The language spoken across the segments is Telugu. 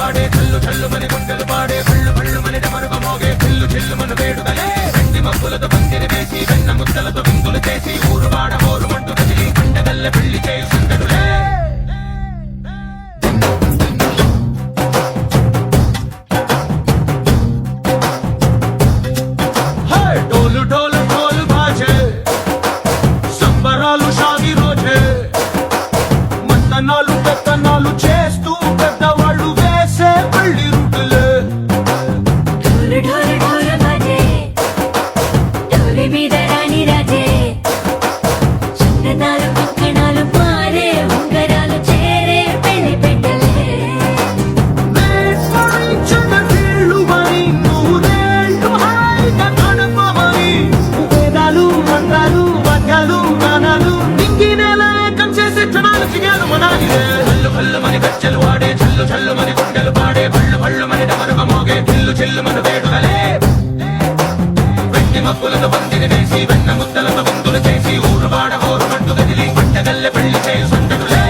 వాడే చల్లు చల్లు మని గుండెలు పాడే పళ్ళు పళ్ళు మని డమరుగ మోగే చిల్లు చిల్లు మన వేడుదలే వెండి మబ్బులతో పందిరి వేసి వెన్న ముద్దలతో విందులు చేసి ఊరు వాడ హోరు మంటు కదిలి పండగల్ల పెళ్లి చేయి సందడులే డోలు డోలు ఢోలు బాజే సంబరాలు షాది రోజే మంతనాలు పెత్తనాలు చేస్తూ పెద్దవాళ్ళు వేసే పెళ్లి రూటులే ఢోలు ఢోలు ఢోలు బాజే ఢోలు మీద రాణి రాజే చందనాలు కంకణాలు మారే ఉంగరాలు చేరే పెళ్లి పెట్టలే నీళ్ళు మరి నూరేళ్ళు హాయిగా గడపమని వేదాలు మంత్రాలు వాద్యాలు గానాలు నింగి నేల ఏకం చేసే క్షణాలు చిగాలు మనాలిలే చల్లు పళ్ళు మని గజ్జలు వాడే చల్లు చల్లు మని గుండెలు పాడే పళ్ళు పళ్ళు మని డమరుగ మోగే చిల్లు చిల్లు మన వేడుదలే వెండి మబ్బులతో పందిరి వేసి వెన్న ముద్దలతో విందులు చేసి ఊరు వాడ హోరు మంటు కదిలి పంటగల్లె పెళ్లి చేయి సందడులే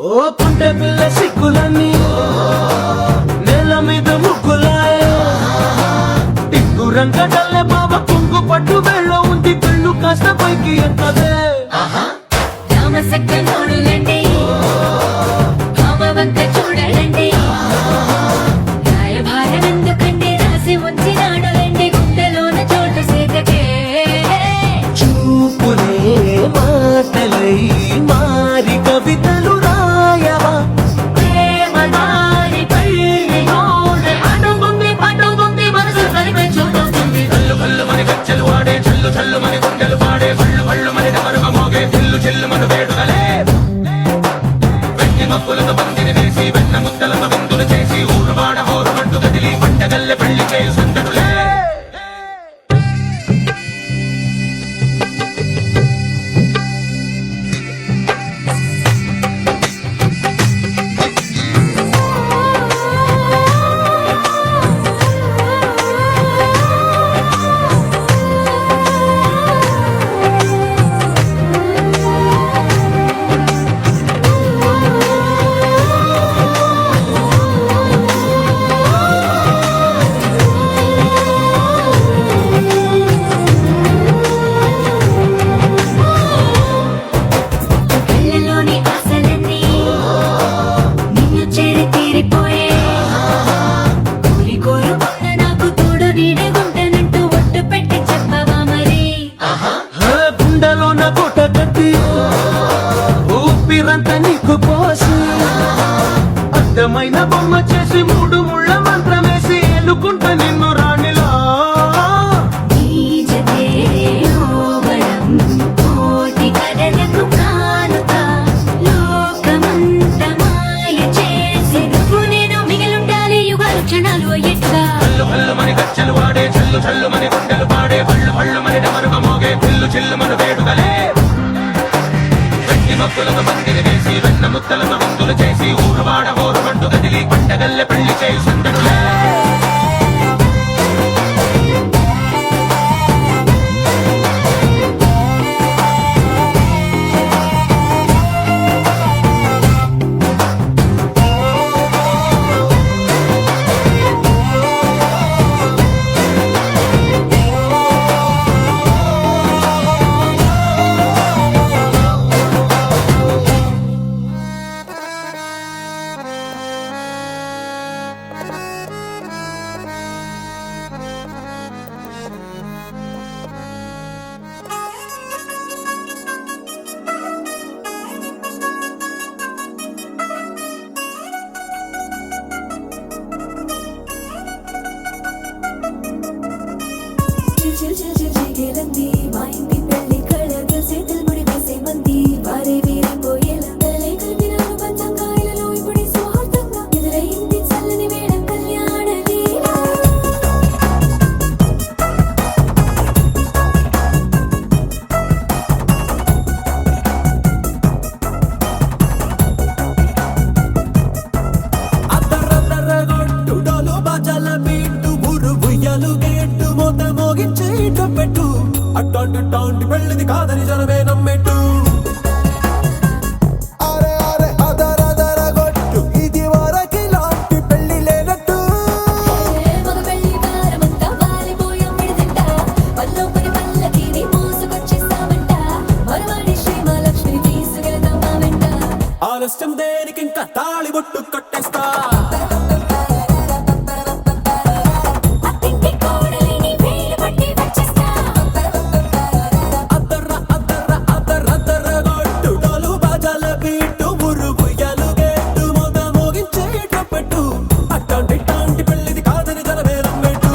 ఓ పుంటె పిల్ల సిక్కులన్నీ నేల మీద ముగ్గులాయ టిక్కు రంగడల్లె బాబా కుంగు పట్టు వెళ్ళ ఉంది పెళ్ళు కాస్త పైకి ఎక్కదే రామ సక్క నోడులండి భామ వంక చూడలండి రాయభారం ఎందుకండి రాసి ఉంచినాడులండి గుండెలోన చోటు సీతకే చూపులే మాటలై మారి కవితలు రాయవా ప్రేమ దారి పెళ్లి నోడు అడుగుంది మనసు కలిపే చోటొస్తుంది చల్లు పళ్ళు మని గజ్జలు వాడే చల్లు చల్లు మని గుండెలు పాడే పళ్ళు పళ్ళు మని డమరుగ మోగే చిల్లు చిల్లు మన వేడుదలే వెండి మబ్బులతో పందిరి వేసి వెన్న ముద్దలతో విందులు చేసి ఊరు వాడ హోరు మంటు కదిలి పంటగల్లె పెళ్లి చేయి సందడులే కళ్ళలోని ఆశలన్నీ నిన్ను చేరి తీరిపోయే కోరి కోరుకున్న నాకు తోడు నీడగుంటానంటూ ఒట్టు పెట్టి చెప్పవా మరి గుండెలోన కోట కట్టి ఊపిరంతా నీకు పోసి అడ్డమైన బొమ్మ చేసి మూడు ముళ్ళ మంత్రమేసి ఎన్నుకుంటా నిన్ను రాణిలా నీ జతే ఓవడం కోటి కథలకు కానుక లోకమంత మాయ చేసి నువ్వు నేను మిగిలుండాలి యుగాలు క్షణాలు అయ్యేట్టుగా చల్లు పళ్ళు మని గజ్జలు వాడే చల్లు చల్లు మని గుండెలు పాడే పళ్ళు పళ్ళు మని డమరుగ మోగే చిల్లు చిల్లు మన వేడుదలే వెండి మబ్బులతో పందిరి వేసి వెన్న ముద్దలతో విందులు చేసి ఊరు వాడ హోరు మంటు కదిలి పంటగల్లె పెళ్లి చేయి సందడులే పెట్టు అట్టాంటి పెళ్ళిది కాదని జనమే నమ్మెట్టు అరే అరే అదర గొట్టు ఇది వరకి లాంటి పెళ్లి లేనట్టు మగ పెళ్లి వారమంతా వాలిపోయాం విడిదింట పల్లోపరి పల్లకిని మోసుకొచ్చేస్తామంట మరవాడి శ్రీమహాలక్ష్మిని తీసుకెళ్తాం మా వెంట ఆలస్యం దేనికి ఇంకా తాళి బొట్టు కట్టేస్తా అత్తింటి కోడలిని వేలు పట్టి వచ్చేస్తా అద్దర గొట్టు డోలు బాజాల బీటు మురుగుయ్యలు గేటు మొగ మోగించేట పెట్టు అట్టాంటి పెళ్ళిది కాదని జనమే నమ్మెట్టు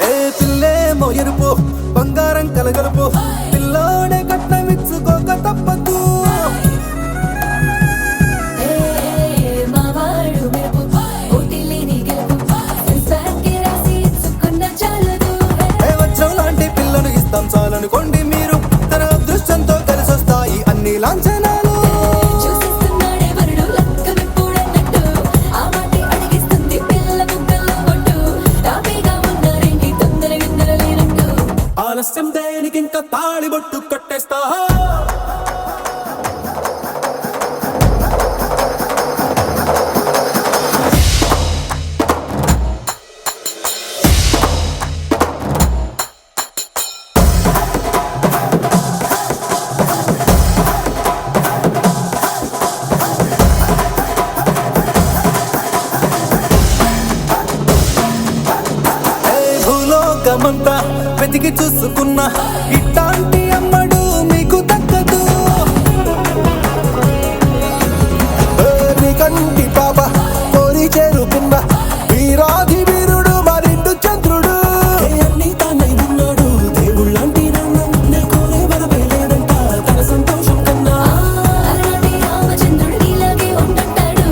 ఏ పిల్లేమో ఎరుపు బంగారం కలగలుపు పిల్లోడే కట్నమిచ్చుకోక తప్పదు మా వాడు మెరుపు ఓటిల్లిని గెలుపు సెన్సార్కి రాసి ఇచ్చుకున్న చాలదు ఏ వజ్రం లాంటి పిల్లను ఇస్తాం చాలనుకోండి మీరు తన అదృష్టంతో కలిసొస్తాయి అన్ని లాంఛనాలు చూసిస్తున్నాడే వరుడు లక్కమిప్పుడన్నట్టు ఆ మాటే అడిగిస్తుంది పిల్ల ముగ్గల్లో కొట్టు తాపీగా ఉన్నారేంటి తొందర విందర లేనట్టు ఆలస్యం దేనికి ఇంకా తాళి బొట్టు కట్టేస్తా భూలోకమంతా వెతికి చూసుకున్నా ఇట్లాంటి అమ్మడు మీకు దక్కదు నీ కంటి పాప కోరి చేరుకున్న వీరాధి వీరుడు మరిండు చంద్రుడు అన్ని తానై ఉన్నాడు దేవుళ్ళంటి నన్ను కోరే వరమే లేదంట తన సంతోషం కన్నా అలాంటి రామచంద్రుడు ఇలాగే ఉంటుంటాడు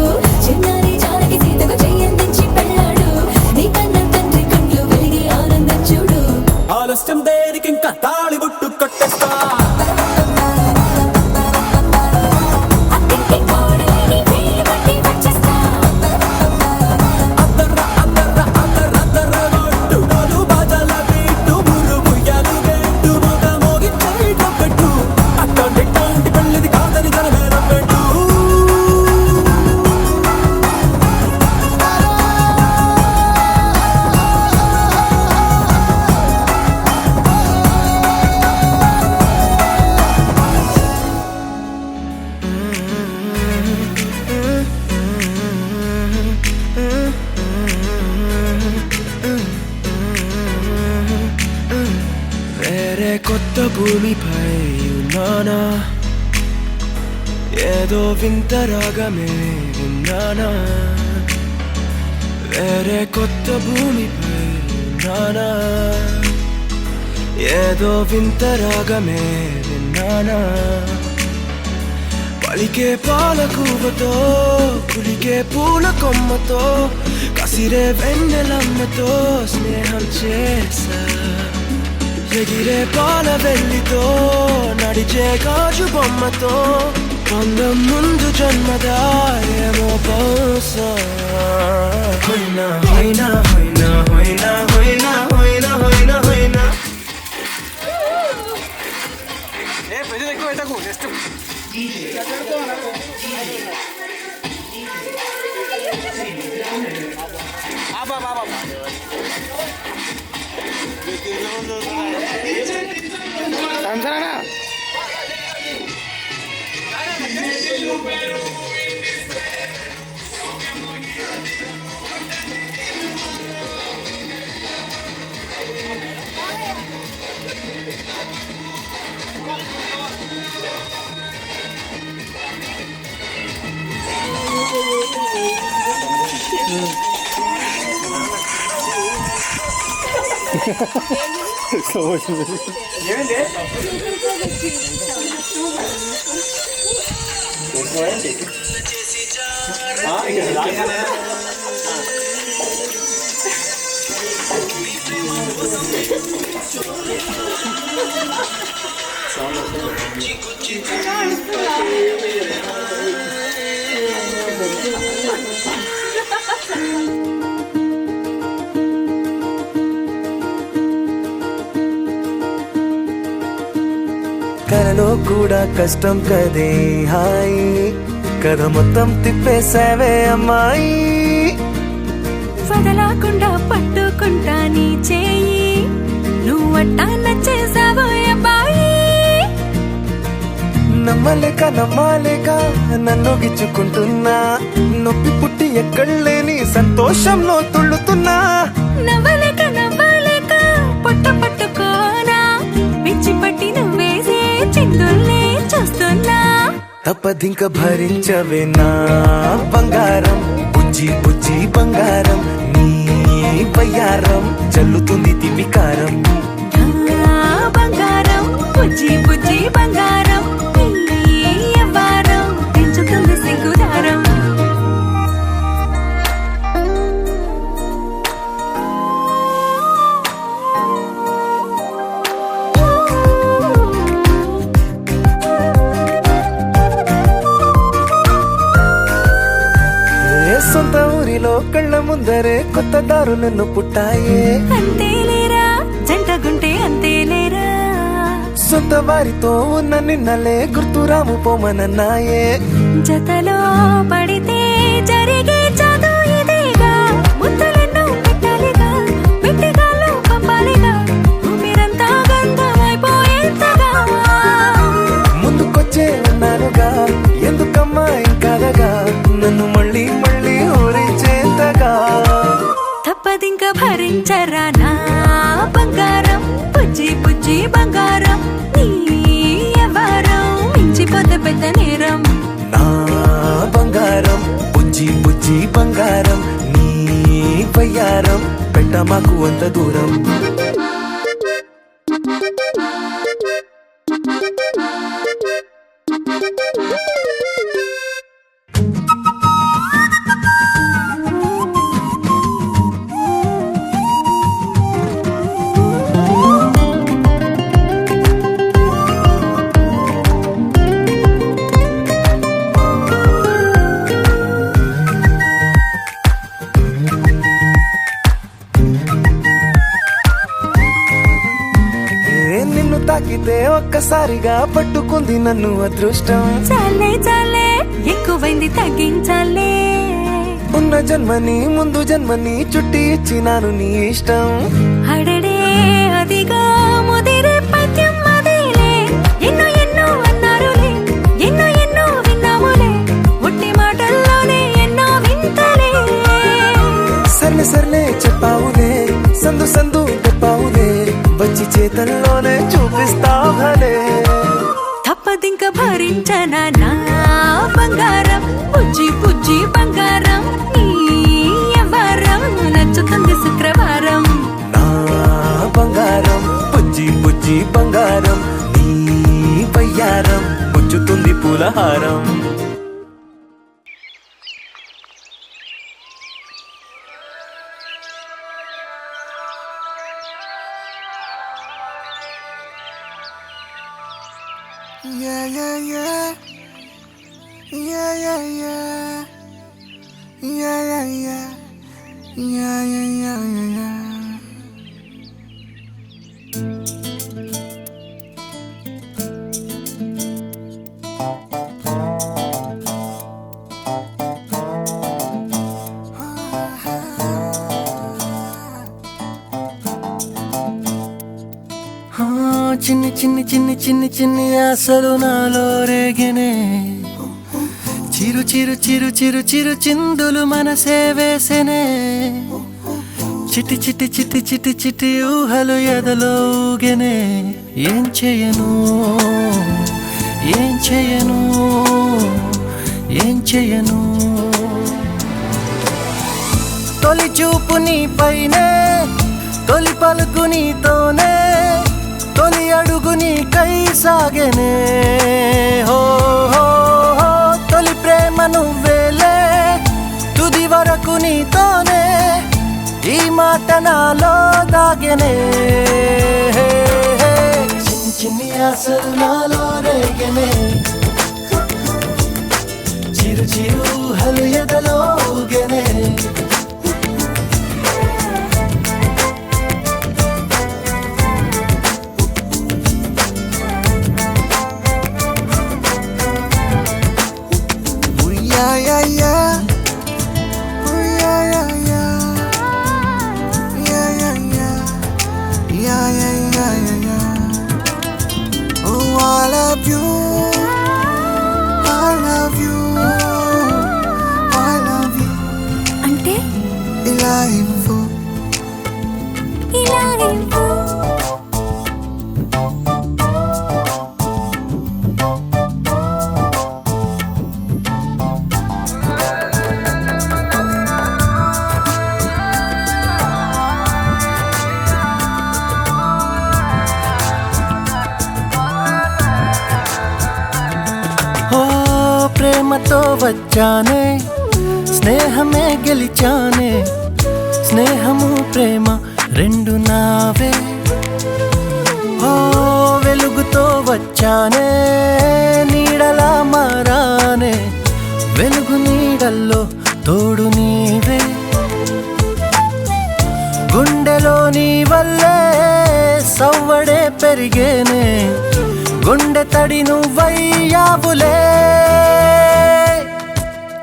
చిన్నారి జానకి సీతకు చెయ్యందించి పెళ్ళాడు నీ కన్న తండ్రి కండ్లు వెలిగి ఆనందం చూడు ఆలస్యం దేనికి ఇంకా తాళి బొట్టు కట్టేస్తా అత్తింటి కోడలిని వేలు పట్టి వచ్చేస్తా అద్దర గొట్టు డోలు బాజాల బీటు మురుగుయ్యలు గేటు మొగ మోగించేట పెట్టు అట్టాంటి పెళ్ళిది కాదని జనమే నమ్మెట్టు వేరే కొత్త భూమిపై ఉన్నానా ఏదో వింత రాగమే విన్నానా వేరే కొత్త భూమిపై ఉన్నానా ఏదో వింత రాగమే విన్నానా పలికే పాలకూవతో కులికే పూల కొమ్మతో కసిరే వెన్నెలమ్మతో స్నేహం చేసా ఎగిరే పాల వెల్లితో నడిచే గాజు బొమ్మతో పొందం ముందు జన్మదా ఏమో బహుశా హోయినా హోయినా హోయినా హోయినా హోయినా హోయినా హోయినా హోయినా కలలో కూడా కష్టం కదే హాయి కథ మొత్తం తిప్పేసావే అమ్మాయి వదలకుండా పట్టుకుంటా నీ చేయి నువ్వట్టా నచ్చేసావో అబ్బాయి నమ్మలేక నన్ను గిచ్చుకుంటున్నా నొప్పి పుట్టి ఎక్కడలేని సంతోషంలో తుళ్ళుతున్నా నవ్వలేక పొట్ట పట్టుకోనా పిచ్చి పట్టి నువ్వేసే చిందుల్ని చూస్తున్నా తప్పదింక భరించవే నా బంగారం బుజ్జి బుజ్జి బంగారం నీ వయ్యారం చల్లుతుంది తిమికారం బంగారం బుజ్జి బుజ్జి బంగారం నీ యవ్వారం పెంచుతుంది సిగ్గుదారం సొంత ఊరిలో కళ్ళ ముందరే కొత్త దారులను పుట్టాయే అంతేలేరా జంటగుంటే అంతేలేరా సొంత వారితో ఉన్న నిన్నలే గుర్తురాము పోమనన్నాయే జతలో పడితే జరిగే చదువు ఇదేగా ముద్దలెన్నో పెట్టాలిగా పెట్టిగాల్లో పంపాలిగా ఊపిరంతా గంధమైపోయేంతగా ముందుకొచ్చే ఉన్నానుగా ఎందుకమ్మా ఇంకాదగా నన్ను మళ్ళీ ఊరించేంతగా తప్పదింక భరించరా నా బంగారం బుజ్జి బుజ్జి బంగారం నీ యవ్వారం మించిపోతే పెద్ద నేరం నా బంగారం బుజ్జి బుజ్జి బంగారం నీ వయ్యారం పెట్ట మాకు అంత దూరం నిన్ను తాకితే ఒక్కసారిగా పట్టుకుంది నన్ను అదృష్టం చాలే ఎక్కువైంది తగ్గించాలే ఉన్న జన్మని ముందు జన్మని చుట్టి ఇచ్చినాను నీ ఇష్టం అడడే అదిగా ముదిరే పద్యం అదేలే ఎన్నో అన్నారులే ఎన్నో విన్నాములే ఒట్టి మాటల్లోనే ఎన్నో వింతలే సర్లే చెప్పావులే సందు చెప్పావులే వచ్చి చేతల్లోనే చూపిస్తావులే తప్పదింక భరించనా నా బంగారం బుజ్జి బుజ్జి బంగారం నీ యవ్వారం నచ్చుతుంది శుక్రవారం నా బంగారం బుజ్జి బుజ్జి బంగారం నీ వయ్యారం పుచ్చుతుంది పూలహారం చిన్ని ఆశలు నాలో రేగినే చిరు చిందులు మనసే వేసెనే చిట్టి ఊహలు ఎదలో ఊగెనే ఏం చేయను తొలి చూపు నీ పైనే తొలి పలుకు నీతోనే తొలి అడుగు నీకై సాగెనే హో హో హో తొలి ప్రేమ నువ్వేలే తుది వరకు నీతోనే ఈ మాట నాలో దాగెనే చిన్ని చిన్ని ఆశలు నాలో రేగెనే చిరు చిరు హలు ఎదలో ఊగెనే అంటే ఇలా ఇవ్వు ఓ ప్రేమతో వచ్చానే స్నేహమే గెలిచానే స్నేహము ప్రేమ రెండు నావే ఓ వెలుగుతో వచ్చానే నీడలా మారానే వెలుగు నీడల్లో తోడు నీవే గుండెలో నీ వల్లే సవ్వడే పెరిగేనే గుండె తడి నువ్వయ్యావులే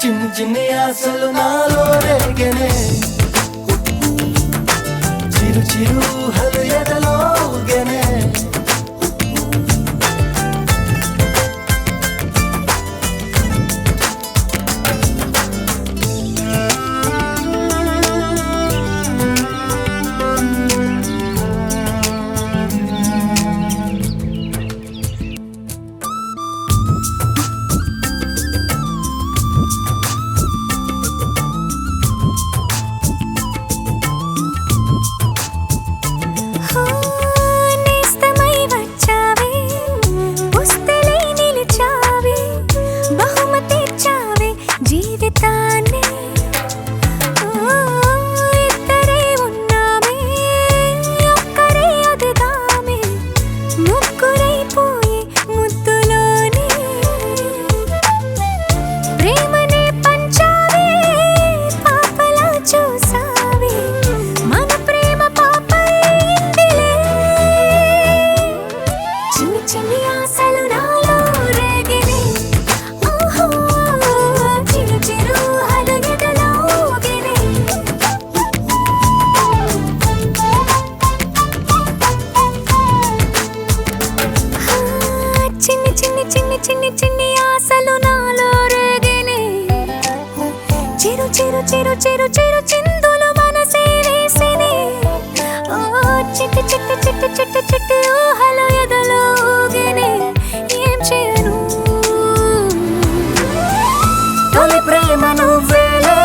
చిన్ని చిన్ని ఆశలు నాలో రేగెనే చిరు చిరు హలు ఎదలో ఊగెనే నేస్తమై వచ్చావే పుస్తలై నిలిచావే బహుమతి ఇచ్చావే జీవితాన్ని ఇద్దరే ఉన్నామే ఒక్కరే అదిగామే ముగ్గురైపోయి ముద్దులోనే ప్రేమనే పంచావే పాపలా చూసావే మన ప్రేమ పాపైందిలే చిన్ని చిన్ని ఆశలు నాలో రేగినే ఓహో చిరు చిరు హలు ఎదలో ఊగినే చిన్ని చిన్ని చిన్ని చిన్ని చిన్ని ఆశలు నాలో రేగినే చిరు చిరు చిరు చిరు చిరు చిందులు మనసే వేసినే ఓ చిట్టి చిట్టి చిట్టి చిట్టి చిట్టి ఊహలు ఎదలో ఊగినే ఏం చేయను తొలి ప్రేమ నువ్వేలే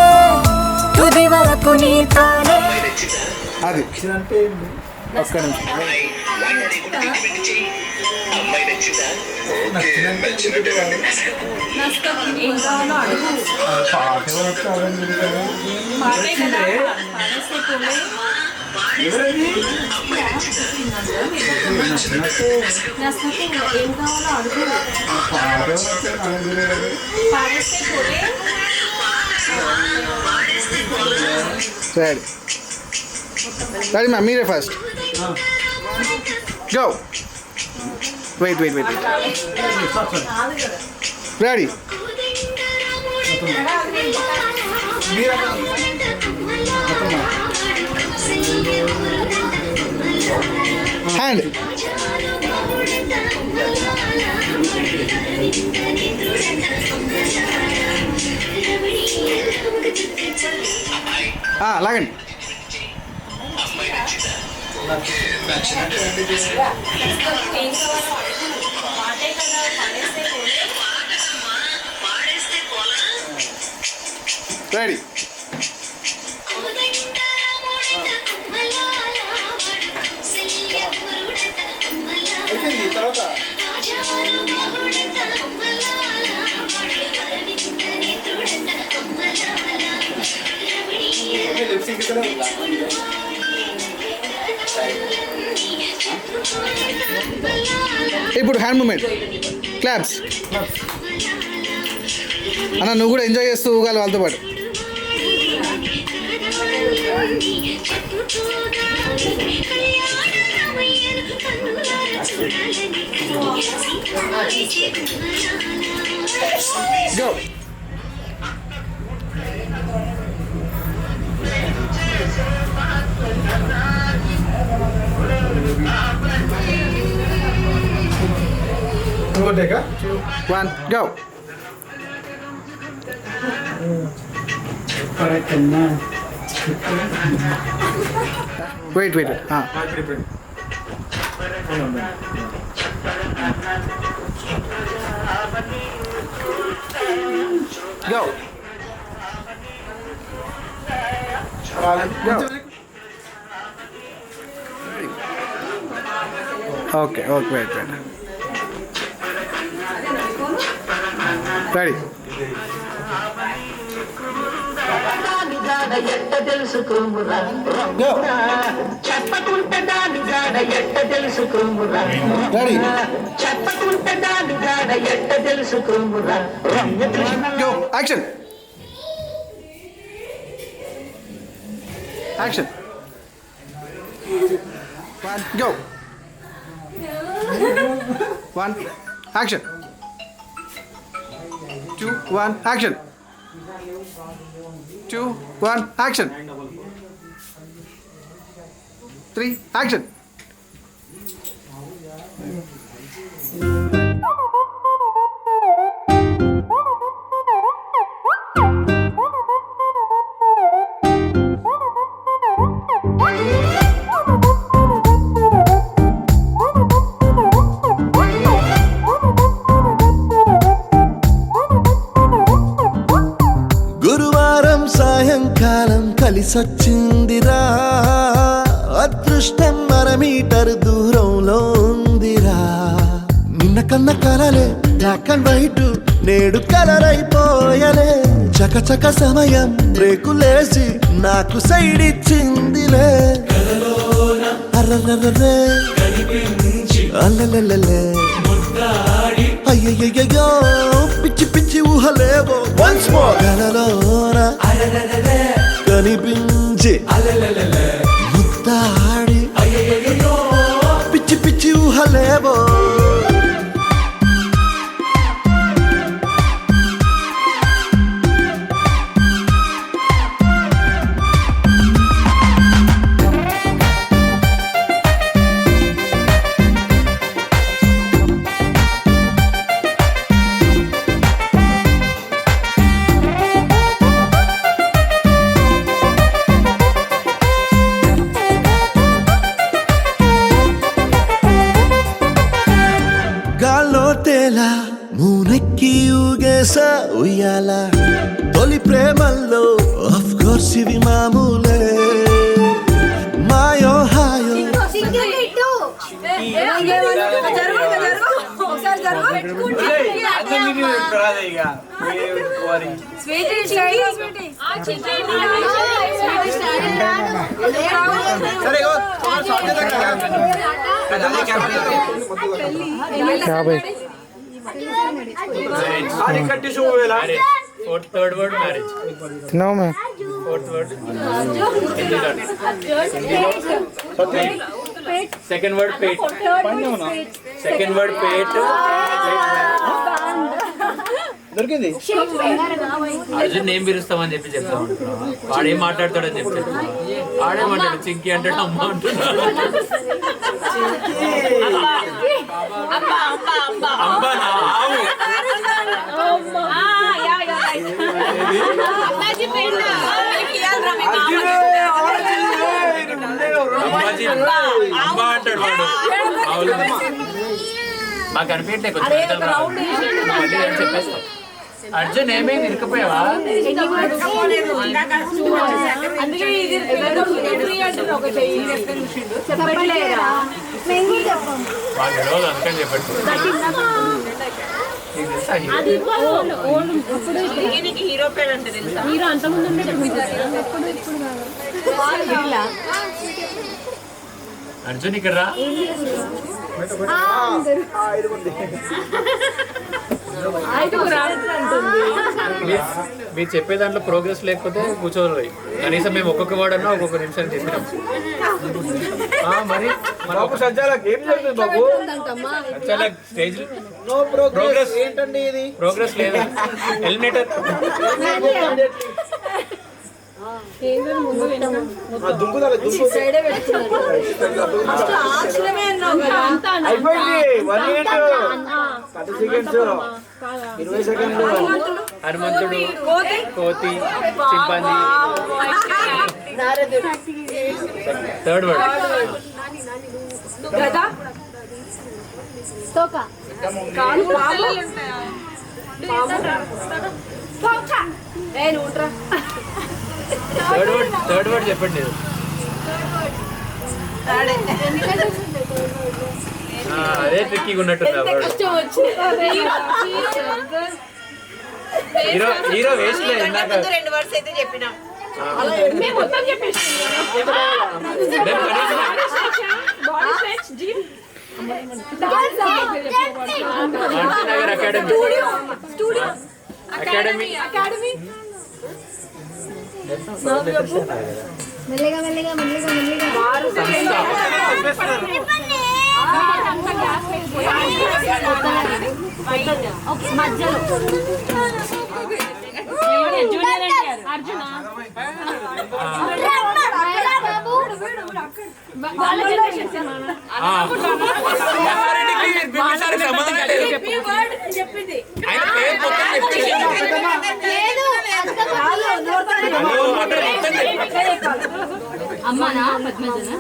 తుది వరకు నీతోనే అది అంటే ఒక్క రెడీ రెడీ మ్యామ్ మీరే first go wait wait wait ready hand లాగండి రెడీ ఇప్పుడు హ్యాండ్ మూమెంట్ క్లాప్స్ అన్న నువ్వు కూడా ఎంజాయ్ చేస్తూ ఊగాలి వాళ్ళతో పాటు. Go. One, go. Wait. Go. Go. Okay, wait. Ready. Go. Ready. Go. Action. Action. One. Go. One. Action. 2, 1. Action. 2, 1. Action. 3. Action. గురువారం సాయంకాలం కలిసొచ్చిందిరా, అదృష్టం మీటర్ దూరంలో ఉందిరా. నిన్న కన్న కలలే బ్లాక్ అండ్ వైట్ నేడు కలర్ అయిపోయలే. చకచక సమయం బ్రేకులేసి నాకు సైడ్ ఇచ్చిందిలే. అర్రర్రర్రే అల్లలల్లలే అయ్యయ్యో పిచ్చి పిచ్చి ఊహలేవో వన్స్ మోర్ కలలోన కనిపించి ముద్దాడి పిచ్చి పిచ్చి ఊహలేవో. గాల్లో తేలా మూనెక్కి ఊగేసా ఉయ్యాల. తొలి ప్రేమల్లో ఆఫ్ కోర్స్ ఇవి మామూలే. మాయో హాయో Third word marriage. No man. Fourth word. Second word pet. Second word pet. దొరికింది. అర్జున్ నేమ్ పిలుస్తామని చెప్పి చెప్తాం. వాడేం మాట్లాడతాడని చెప్పి ఆడేమంటాడు చింకి అంటాడు అమ్మ అంటున్నాడు. అమ్మ అంటాడు వాడు. మాకు అనిపించలే కొంచెం చెప్పేస్తాం. అర్జున్ ఏమైంది ఇరుకపోయావా? అందుకని చెప్పండి. హీరో పేరు అంటే తెలుసా? హీరో అంత ముందు అర్జున్ ఇక్కడ రా. మీరు చెప్పే దాంట్లో ప్రోగ్రెస్ లేకపోతే కూర్చోవాలి. కనీసం మేము ఒక్కొక్క వాడు అన్నా ఒక్కొక్క నిమిషం చెప్పినాం. మరి ఏం జరుగుతుంది బాబు? స్టేజ్ నో ప్రోగ్రెస్ ఏంటండి ఇది? ప్రోగ్రెస్ లేదు. ఎలిమినేటర్ దుంకుదాలి అయిపోయింది. 1 minute 30 seconds 20 seconds. హనుమంతుడు, కోతి, chimpanzee. Third word third word చెప్పండి. అదే ట్రిక్కీగా ఉన్నట్టుంది. హీరో వేస్ట్ లేదు. ఇందాక 2 వర్డ్స్ అయితే చెప్పినాం. నగర్ అకాడమీ అకాడమీ మెల్లగా మెల్లగా మెల్లగా మెల్లగా మధ్యలో అమ్మానా పద్మజనా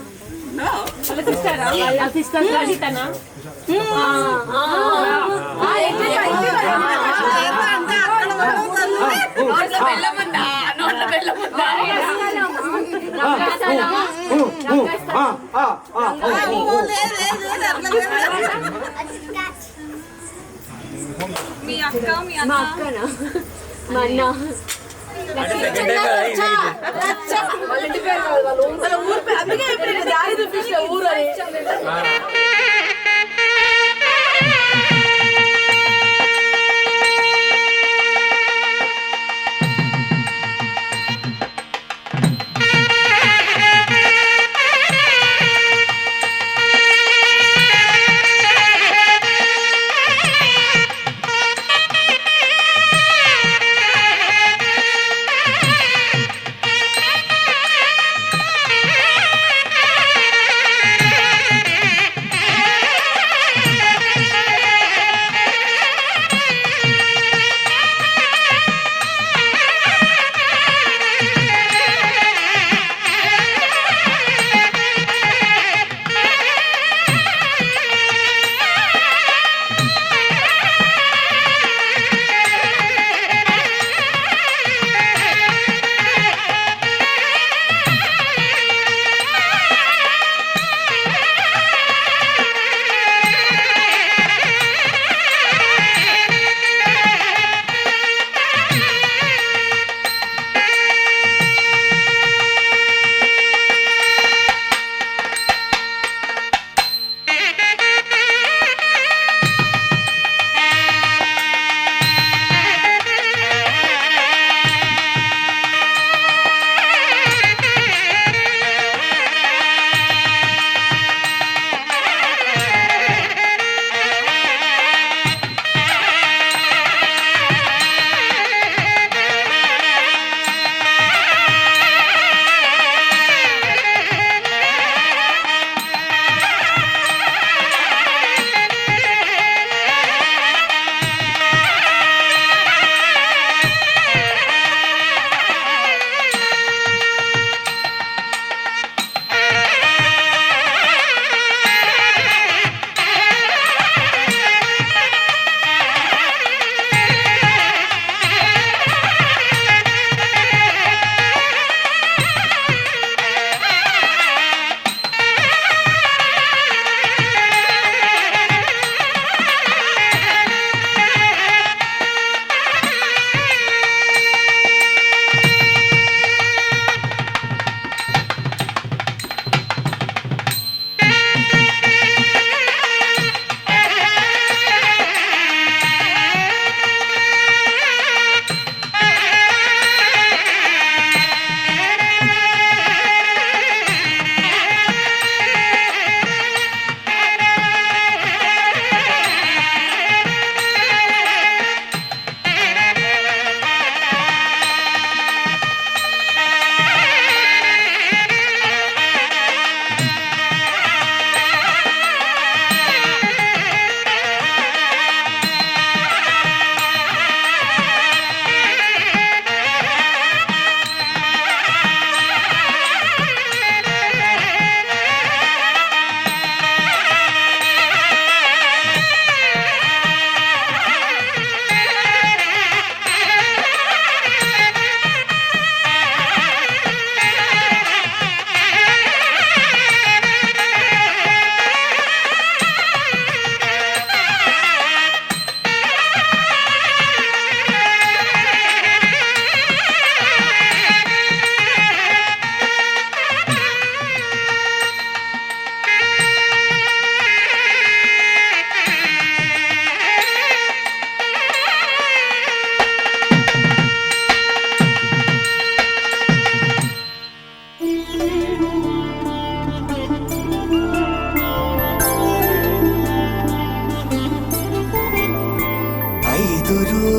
సిస్టర్ రజితనా మీ అక్క మా అక్కనా మా అన్న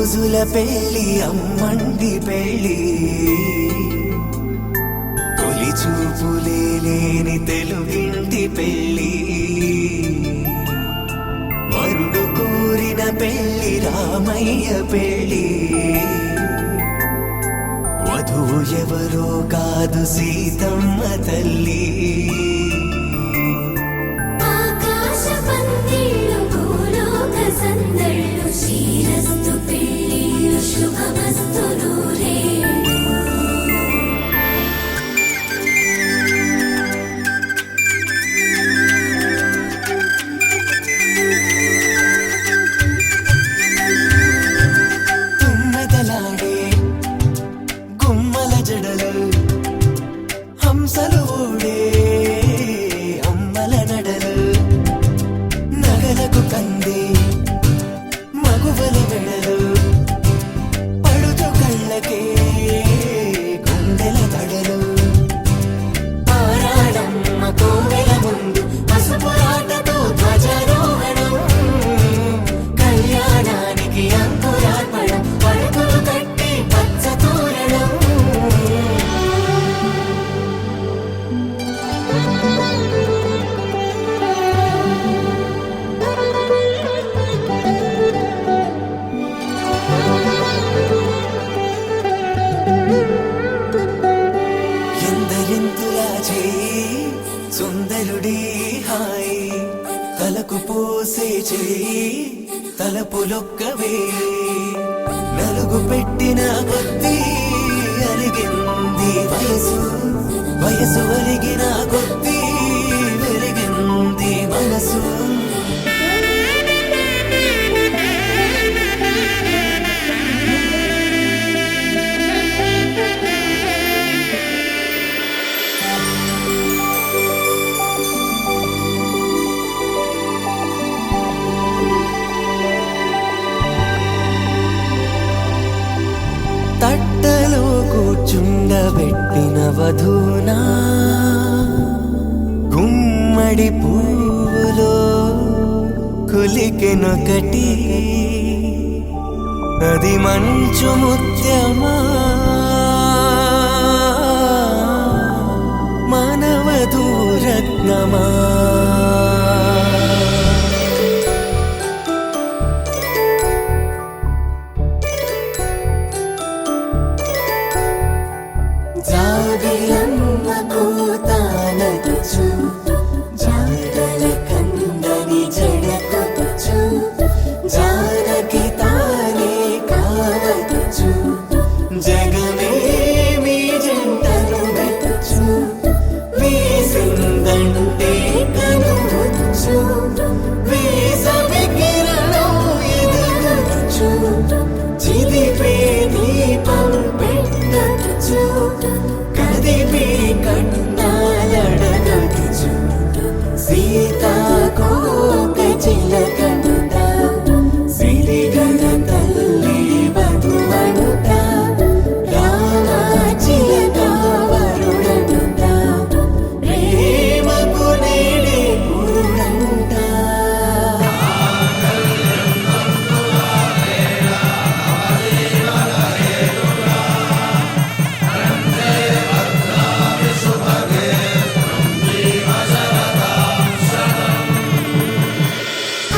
రోజుల పెళ్ళి అమ్మండి పెళ్ళి తొలి చూపులే లేని తెలుగింటి పెళ్ళి వరుడు కోరిన పెళ్ళి రామయ్య పెళ్ళి వధువు ఎవరో కాదు సీతమ్మ తల్లి ఆకాశ పందిళ్ళు భూలోక సందళ్ళు శ్రీరస్తు పెళ్ళిళ్ళు శుభమస్తు నూరేళ్ళు తుమ్మెదలాడే గుమ్మల జడలు హంసలు ఊడే అమ్మల నడలు నగలకు కంది మగువల వెడలు పడుచు కళ్ళకే గుండెల తడలు పారాడమ్మ కోవెల ముందు పసుపు ఆటతో ధ్వజారోహణం కళ్యాణానికి అంకురార్పణం పడుకులు కట్టి పచ్చ తోరణం ఎందరింతులా చేయి సుందరుడి హాయి తలకు పోసే చేయి తలపులొక్కవే నలుగు పెట్టిన కొద్దీ అలిగింది వయసు వయసు అలిగిన కొద్దీ వెలిగింది మనసు తట్టలో కూర్చుండబెట్టిన వధూనా గుమ్మడి పువ్వులో కులికెనొకటి అది మంచు ముత్యమా మానవధూ రత్నమా జాబిలమ్మ కూతానదుచు జాడల కందని జడకొదుచు జానకి తానే కావదుచు జగమే మీ జంటను వెతుచు వీసిందంటే కనువదుచు వీసవి కిరణం ఎదుగుచు చిదిపే దీపం పెట్టదుచు కదిపి కన్నాలడగదుచు సీతాకోక చిలకనుట సిరిగన తల్లి వధువనుట రామ చిలక వరుడనుట ప్రేమకు నేడే పురుడంట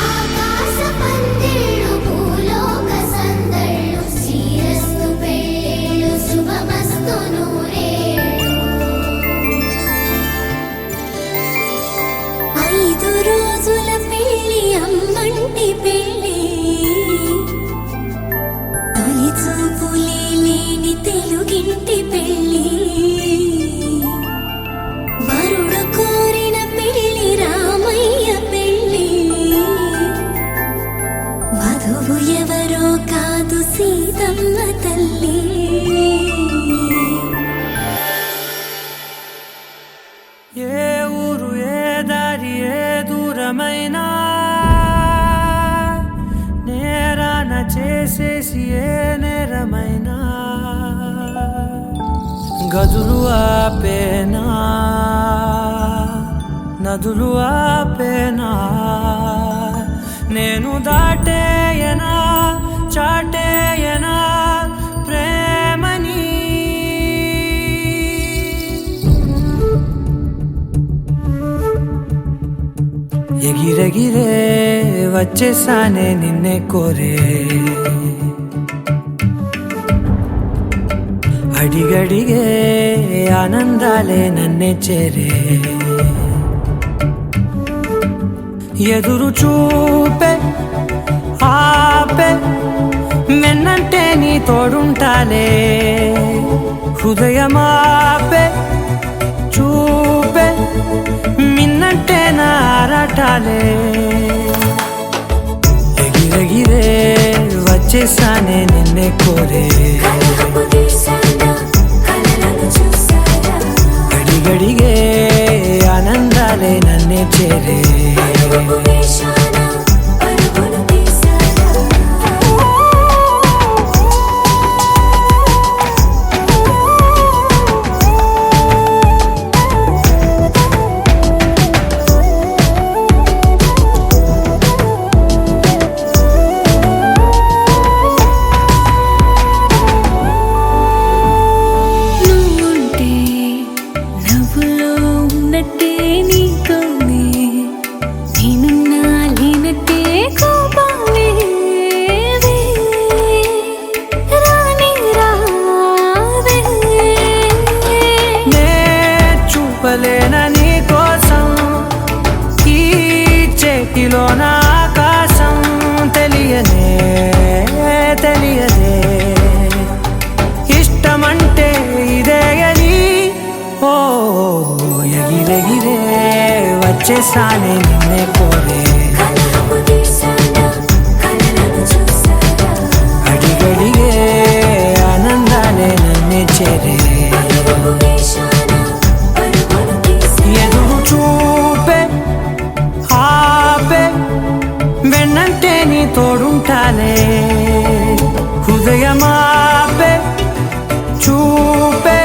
ఆకాశ పందిళ్ళు భూలోక సందళ్ళు శ్రీరస్తు పెళ్ళిళ్ళు శుభమస్తు నూరేళ్ళు 5 రోజుల పెళ్ళి అమ్మంటి పెళ్ళి తొలి చూపులే లేని తెలుగింటి పెళ్ళి వరుడు కోరిన పెళ్ళి రామయ్య పెళ్ళి వధువు ఎవరో కాదు సీతమ్మ తల్లి ఏ ఊరు ఏ దారి ఏ దూరమైనా నేరాన చేసేసి ఏ నేరమైనా గదులు ఆపేనా నదులు ఆపేనా నేను దాటేయనా చాటేయనా ప్రేమని ఎగిరెగిరే వచ్చేసానే నిన్నే కోరే అడిగడిగే ఆనందాలే నన్నే చేరే ఎదురు చూపే ఆపే మెన్నంటే నీ తోడుంటాలే హృదయమాపే చూపే మిన్నంటే నారాటాలే ఎగిరెగిరే వచ్చేసానే నిన్నే కోరే అడిగడిగే ఆనందాలే నన్నే చేరే చూపలేనని కోసం ఈ చేతిలోన ఆకాశం తెలియనే తెలియదే ఇష్టమంటే ఇదే అని ఓ ఎగిరెగిరే వచ్చేసానే నిన్నే కోరే అడిగడిగే ఆనందాలే నన్నే చేరే ఎదురు చూపే ఆపే వెన్నంటే నీ తోడుంటాలే హృదయమాపే చూపే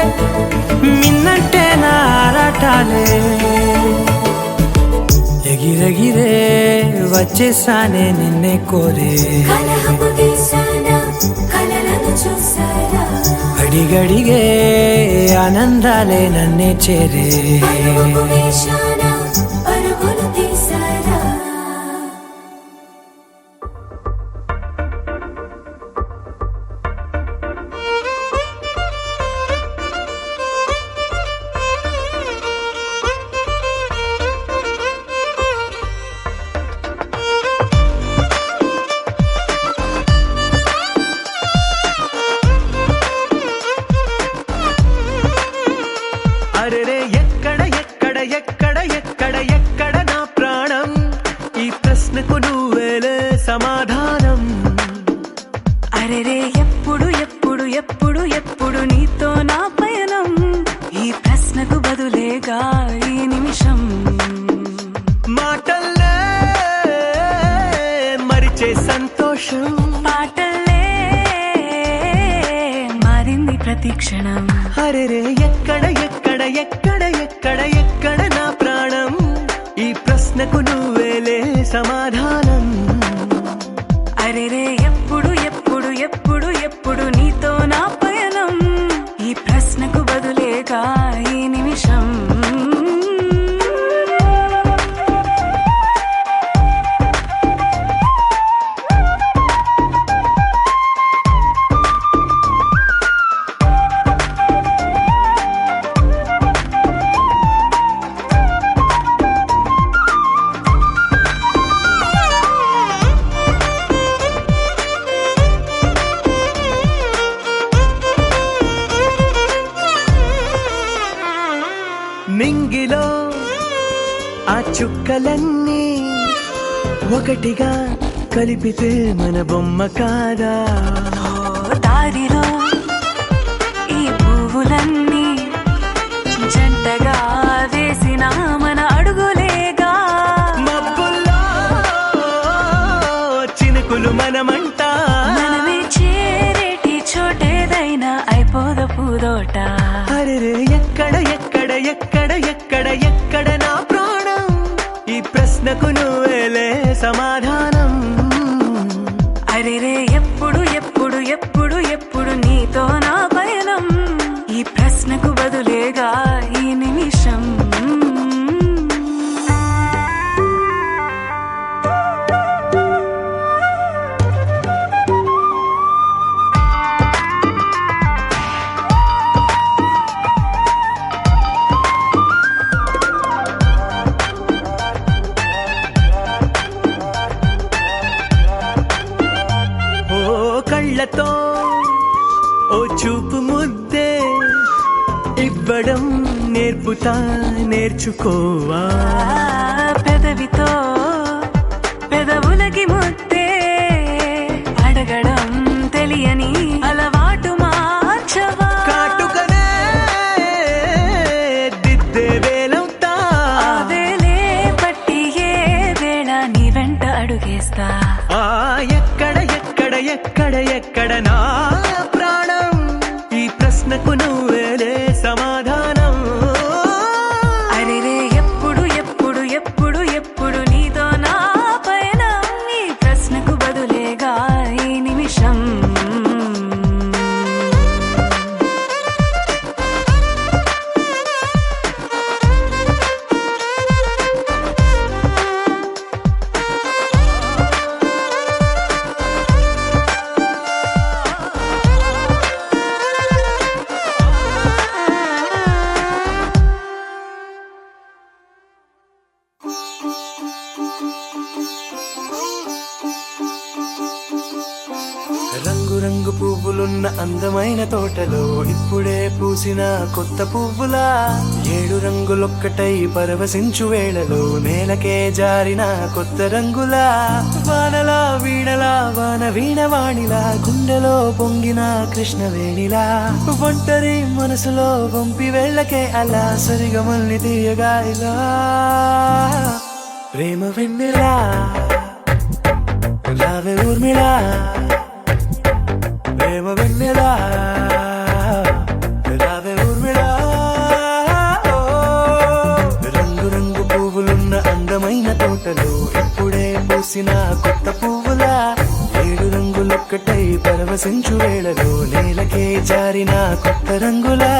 మిన్నంటే నారాటాలే ఎగిరెగిరే వచ్చేసానే నిన్నే కోరే అడిగడిగే ఆనందాలే నన్నే చేరే అరెరే ఎక్కడ ఎక్కడ ఎక్కడ ఎక్కడ ఎక్కడ నా ప్రాణం ఈ ప్రశ్నకు నువ్వేలే సమాధానం అరెరే ఎప్పుడు ఎప్పుడు ఎప్పుడు ఎప్పుడు నీతో నా పయనం ఈ ప్రశ్నకు బదులేగా ఈ నిమిషం మాటల్లే మరిచే సంతోషం పాటల్లే మారింది ప్రతి క్షణం అరెరే ఎక్కడ ఎక్కడ ఎక్కడ ఎక్కడ ఎక్కడ నా ప్రాణం ఈ ప్రశ్నకు నువ్వేలే సమాధానం అరెరే ఎప్పుడు ఎప్పుడు ఎప్పుడు ఎప్పుడు నీతో నా పయనం ఈ ప్రశ్నకు బదులేగా ఈ నిమిషం మింగిలో ఆ చుక్కలన్నీ ఒకటిగా కలిపితే మన బొమ్మ కాదా దారిలో ఈ పువ్వులన్నీ జంటగా వేసిన మన అడుగులేగా మబ్బుల్లో చినుకులు మనమంట మనమే చేరేటి చోటేదైనా అయిపోద పూదోట అరెరే ఎక్కడ ఎక్కడ ఎక్కడ ఎక్కడ ఎక్కడ నా ప్రాణం ఈ ప్రశ్నకు నువ్వేలే సమాధానం అరెరే ఎప్పుడు బదులేగా ఈ నిమిషం. ఓ కళ్ళతో ఓ చూపు ముద్దే ఇవ్వడం నేర్పుతా నేర్చుకోవా. పెదవితో పెదవులకి ముద్దే అడగడం తెలియని అలవాటు మార్చవా. కాటుకనే దిద్దే వేలవుతా. ఆ వేలే పట్టి ఏ వేళ నీ వెంట అడుగేస్తా. ఆ ఎక్కడ ఎక్కడ ఎక్కడ ఎక్కడ నా ప్రాణం, ఈ ప్రశ్నకు నువ్వేలే సమాధానం. అరెరే ఎప్పుడు ఎప్పుడు ఎప్పుడు ఎప్పుడు నీతో నా పైన, ఈ ప్రశ్నకు బదులేగా ఈ నిమిషం. రంగు రంగు పువ్వులున్న అందమైన తోటలో ఇప్పుడే పూసిన కొత్త పువ్వులా, 7 రంగులొక్కటై పరవశించు వేళలో నేలకే జారిన కొత్త రంగులా, వానలా వీణలా వాన వీణవాణిలా గుండెలో పొంగిన కృష్ణవేణిలా, ఒంటరి మనసులో పంపి వెళ్ళకే అలా సరిగమల్ని తీయగా ఇలా. ప్రేమ వెన్నెలా రావే ఊర్మిళా, ప్రేమ వెన్నెలా రావే ఊర్మిళా. రంగు రంగు పువ్వులున్న అందమైన తోటలో ఇప్పుడే పూసిన కొత్త పువ్వులా, 7 రంగులొక్కటై పరవశించు వేళలో నేలకే జారిన కొత్త రంగులా.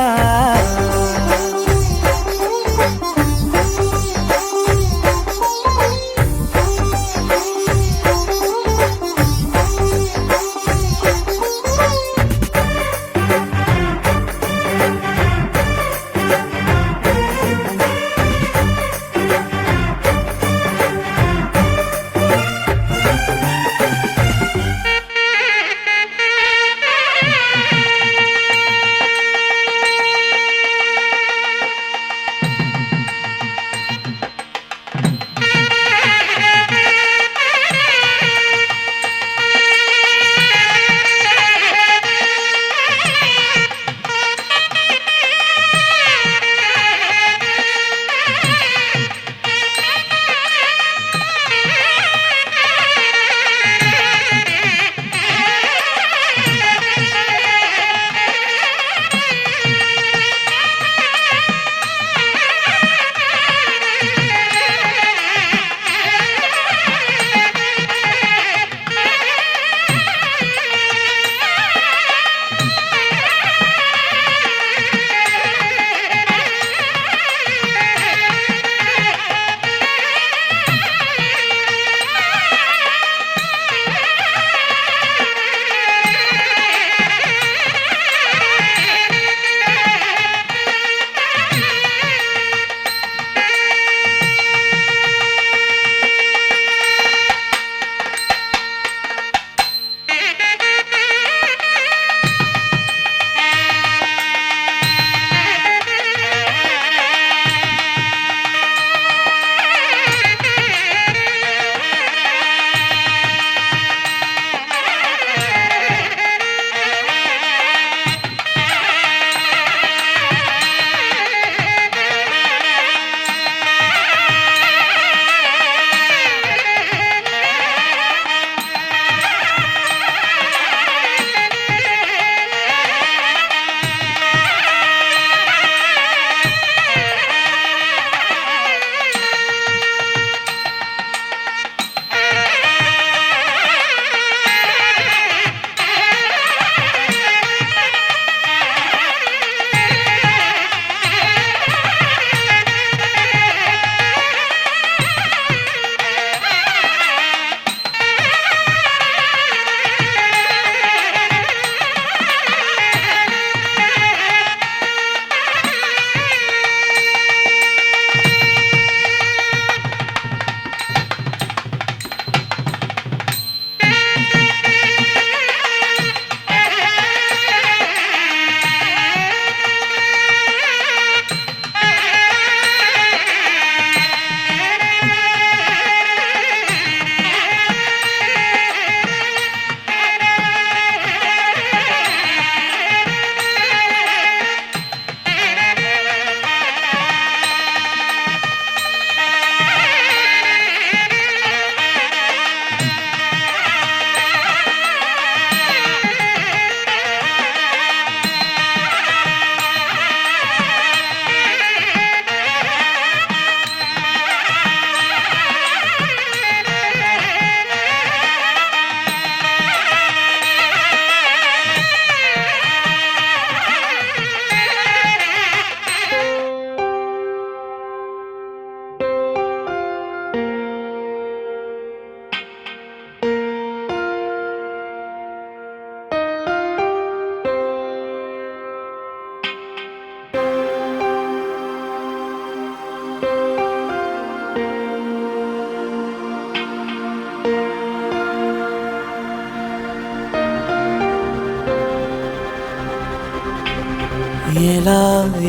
ఎలా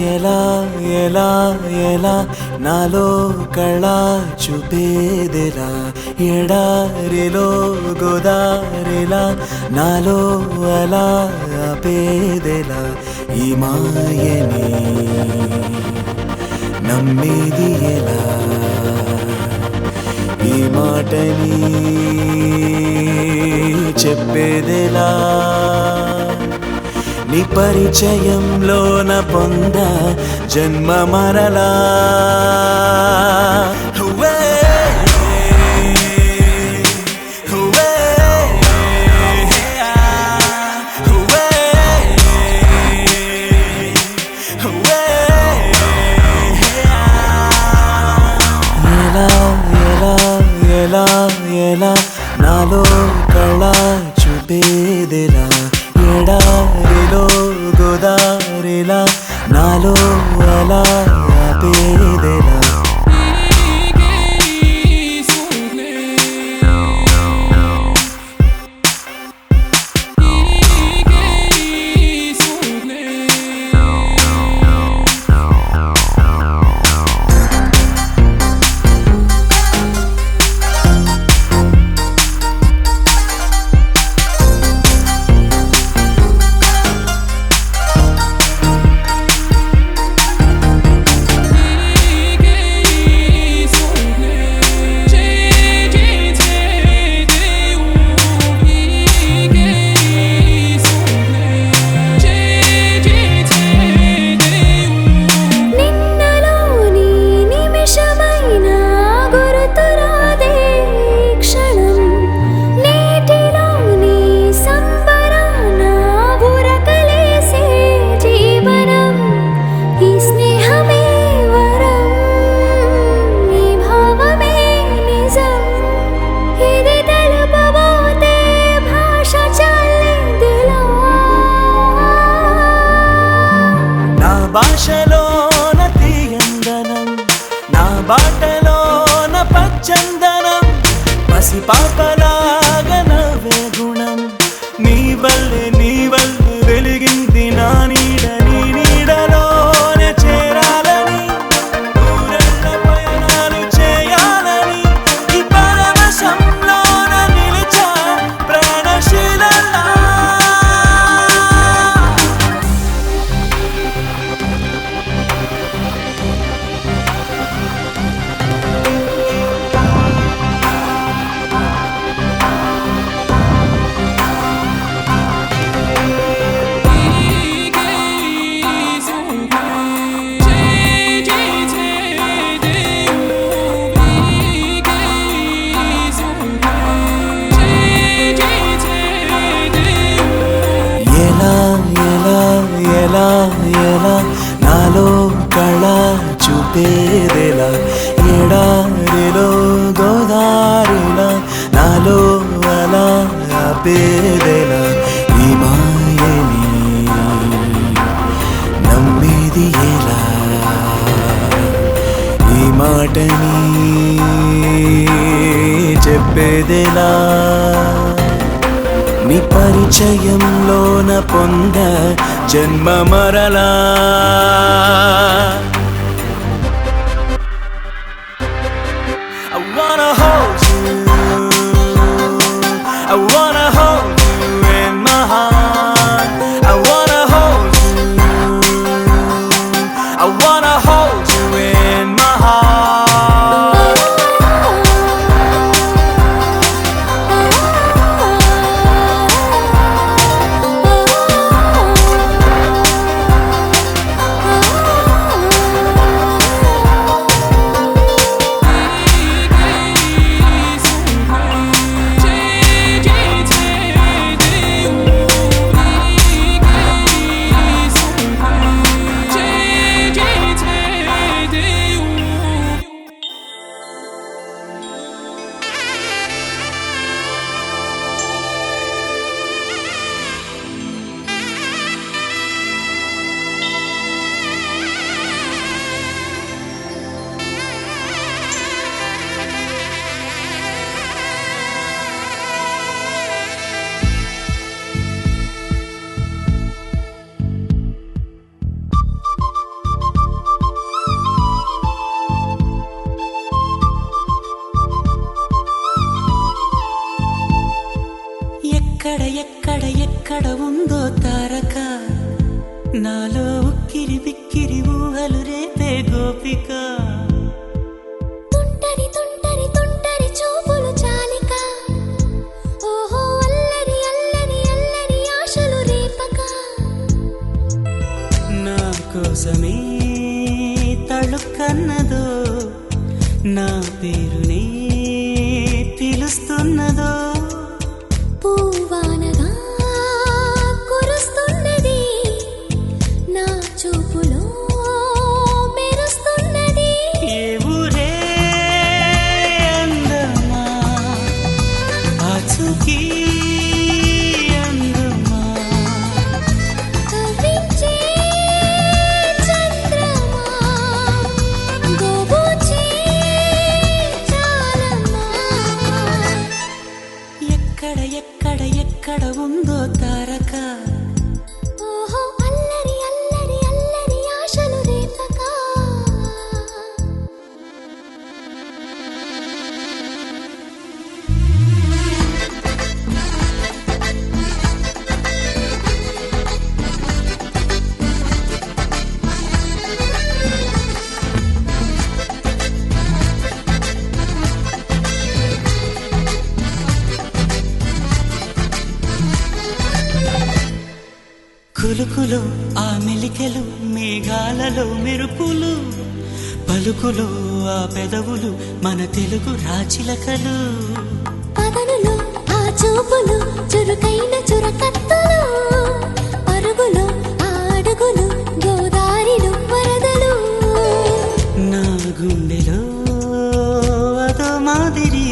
ఎలా ఎలా ఎలా నాలో కళ చూపేదెలా ఎడారిలో గోదారిలా నాలో అలా ఆపేదెలా ఈ మాయని నమ్మేది ఎలా ఈ మాటని చెప్పేదెలా నీ పరిచయంలోన పొంద జన్మ మరలా హువే, హువే, హువే, హువే. ఎలా ఎలా ఎలా ఎలా నాలో కళ చూపేదెలా ఎడారిలో గోదారిలా నాలో అలా ఆపేదెలా నిన్నలోని నిమిషమైన గుర్తురాదే క్షణం నేటిలోని సంబరాన ఉరకలేసే జీవనం ఈ స్నేహమే వరం ఈ భావమే నిజం ఇది తెలుపబోతే భాష చాలేదిలా నా భాషలోన తీయందనం నా బాటలోన పచ్చందనం పసి పాపలాగా నవ్వే గుణం నీ వల్లే వెలిగింది నా నీడ నీ నీడలోనే చేరాలని ఊరెళ్ళ పయనాలు చేయాలని ఈ పరవశంలోన నిలిచా ప్రాణశీలలా ఎలా ఎలా ఎలా ఎలా నాలో కళ చూపేదెలా ఎడారిలో గోదారిలా నాలో అలా ఆపేదెలా ఈ మాయని నమ్మేది ఎలా ఈ మాటని చెప్పేదెలా నీ పరిచయంలోన పొంద జన్మ మరలా I wanna hold you I wanna hold you in my heart I wanna hold you I wanna hold you in my heart నాలో ఉక్కిరి బిక్కిరి ఊహలు రేపే గోపిక తుంటరి తుంటరి తుంటరి చూపులు చాలిక ఓహో అల్లరి అల్లరి అల్లరి ఆశలు రేపక నా కోసమే తళుక్కన్నదో నా పేరునే పిలుస్తున్నదో పూవానగా కురుస్తున్నది నా చూపులో మెరుస్తున్నది ఏ ఊరే అందమా ఆచూకీ అందమా కవ్వించే చంద్రమా గోబూచే చాలమ్మా ఎక్కడ ఎక్కడ ఎక్కడ ఉందో తారక ఓహో అల్లరి అల్లరి అల్లరి ఆశలు రేపక కులుకులో ఆ మెలికెలు మేఘాలలో మెరుపులు పలుకులో ఆ పెదవులు మన తెలుగు రాచిలకలు పదనులో ఆ చూపులు చురుకైన చురకత్తులు పరుగులో ఆ అడుగులు గోదారిలో వరదలు నా గుండెలో అదో మాదిరి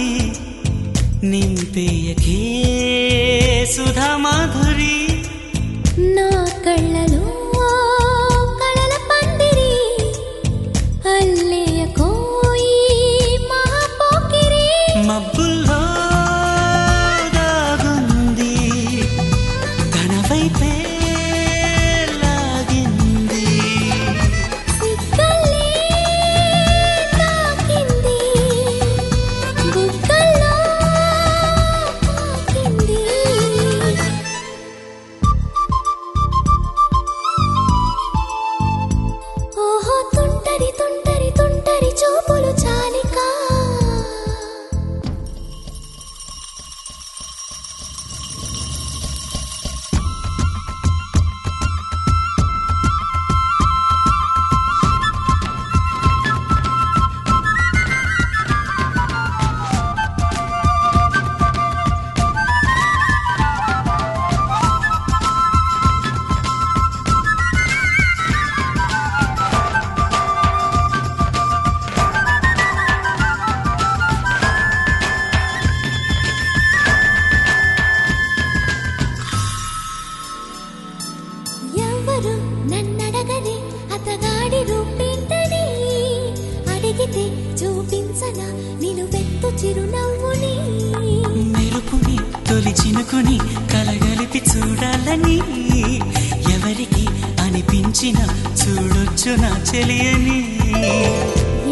నింపేయకే సుధా మాధురి నా కళ్ళలో కళల పందిరి అల్లేయ కోయి మహాపోకిరి మబ్బుల్లో దాగుంది తన వైపే లాగింది సిగ్గల్లే తాకింది బుగ్గల్లో తాకింది ఓహో తుంటరి తుంటరి తుంటరి చూపులు చాలిక ఎవరు నన్నడగని అతగాడి రూపేంటని అడిగితే చూపించనా నిలువెత్తు చిరునవ్వుని మెరుపుని తొలి చినుకుని కలగలిపి చూడాలని ఎవరికి అనిపించిన చూడొచ్చు నా చెలియని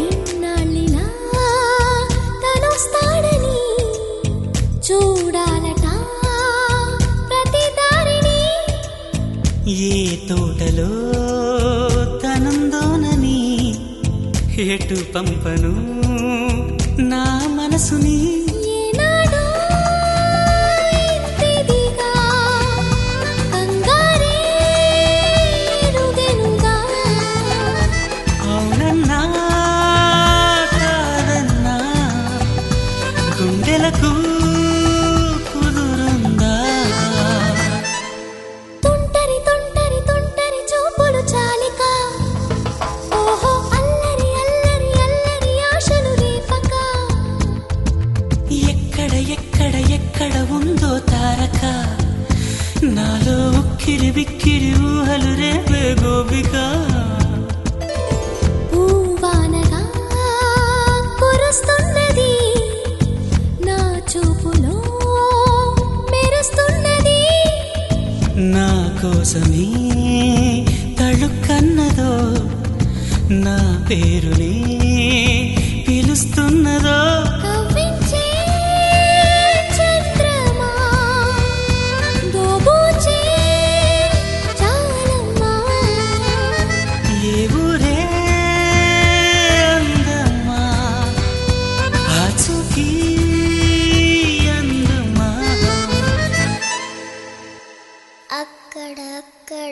ఇన్నాళ్ళిలా తనొస్తాడని చూడాలట ప్రతి దారిని ఏ తోటలో తనందోనని ఎటు పంపను నా మనసుని ఏనాడో ఇంతిదిగా కంగారే రుగెనుగా అవునన్నా కాదన్నా గుండెలకు కుదురుందా తుంటరి తుంటరి తుంటరి చూపులు చాలిక ఓహో అల్లరి అల్లరి అల్లరి ఆశలు రేపక ఎక్కడ ఎక్కడ ఎక్కడ ఉందో తారక నాలో ఉక్కిరి బిక్కిరి ఊహలు రేపే గోపిక పూవానగా కురుస్తున్నది నా చూపులో మెరుస్తున్నది నా కోసమే తళుక్కన్నదో నా పేరునే పిలుస్తున్నదో కవ్వించే చంద్రమా గోబూచే చాలమ్మా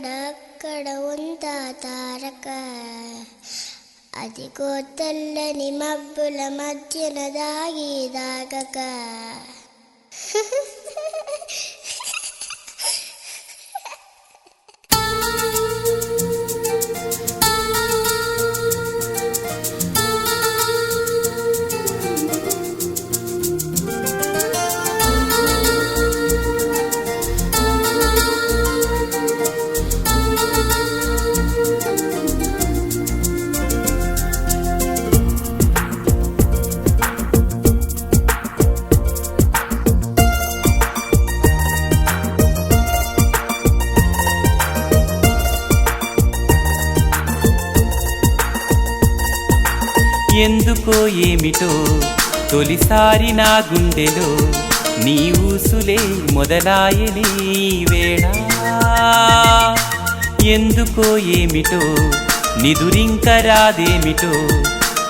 అక్కడక్కడ ఉందా తారక అదిగో తెల్లని మబ్బుల మధ్యన దాగి దాగక ఎందుకో ఏమిటో తొలిసారి నా గుండెలో నీ ఊసులే మొదలాయని వేళ ఎందుకో ఏమిటో నిదురింక రాదేమిటో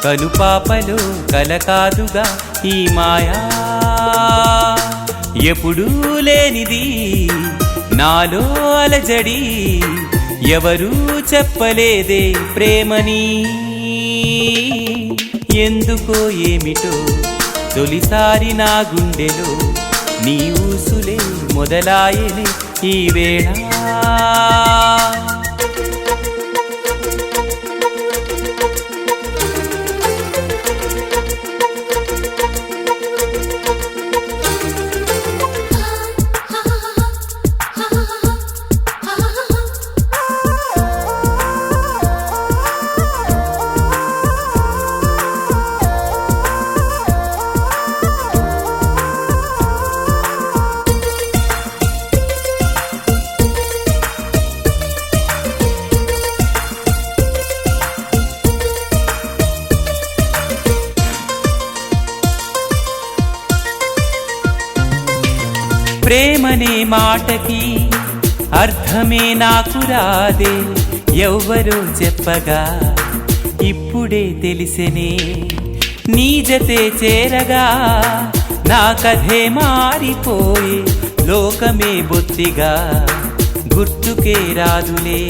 కనుపాపలో కలకాదుగా ఈ మాయా ఎప్పుడూ లేనిది నాలో అలజడి ఎవరూ చెప్పలేదే ప్రేమని ఎందుకో ఏమిటో తొలిసారి నా గుండెలో నీ ఊసులే మొదలాయని ఈ వేళ ప్రేమనే మాటకి అర్థమే నాకు రాదే ఎవ్వరో చెప్పగా ఇప్పుడే తెలిసెనే నీ జతే చేరగా నా కథే మారిపోయే లోకమే బొత్తిగా గుర్తుకే రాదులే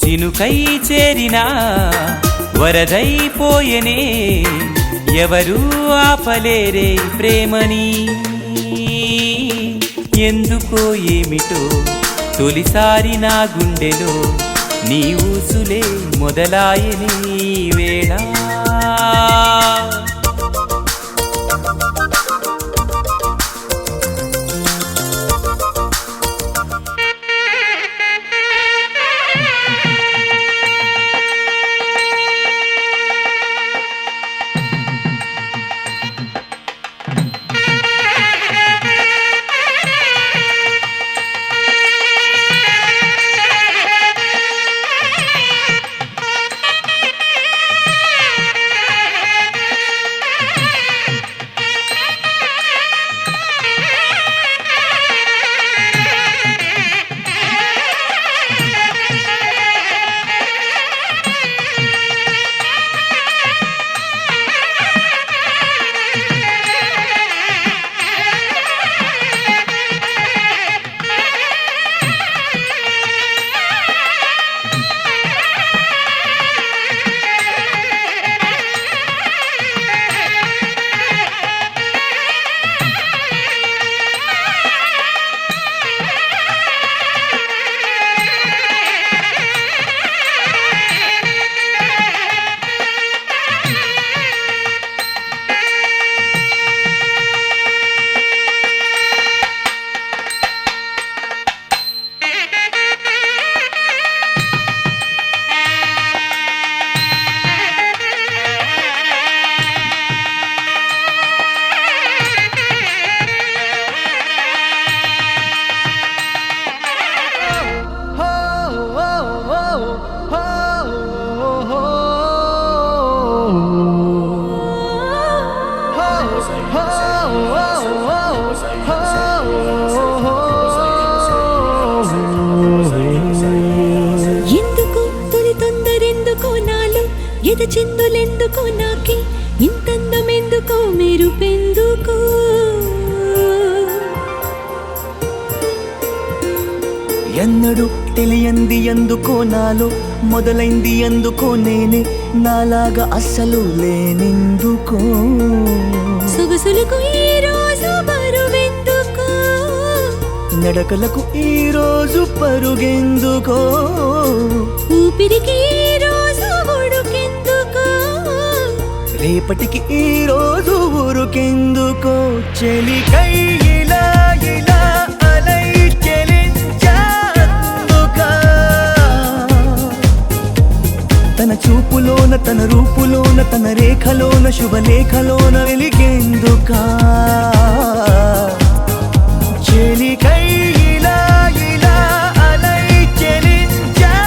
చినుకై చేరినా వరదైపోయెనే ఎవరూ ఆపలేరే ప్రేమని ఎందుకో ఏమిటో తొలిసారి నా గుండెలో నీ ఊసులే మొదలాయని వేళ ఎద చిందులెందుకో నాకి ఇంతందమెందుకో మెరుపెందుకో ఎన్నడు తెలియంది ఎందుకో నాలో, మొదలైంది ఎందుకో నేనే, నాలాగా అస్సలు లేనెందుకో. సొగసులకు ఈ రోజు బరువెందుకో, నడకలకు ఈ రోజు పరుగెందుకో, ఊపిరికి ఈ రోజు ఉడుకెందుకో, రేపటికి ఈ రోజు ఊరుకెందుకో. చెలికై ఇలా ఇలా అలై చెలించాందుకా, తన చూపులోన తన రూపులోన తన రేఖలోన శుభలేఖలోన వెలిగేందుకా. చెలికై ఇలా ఇలా అలై చెలించాందుకా,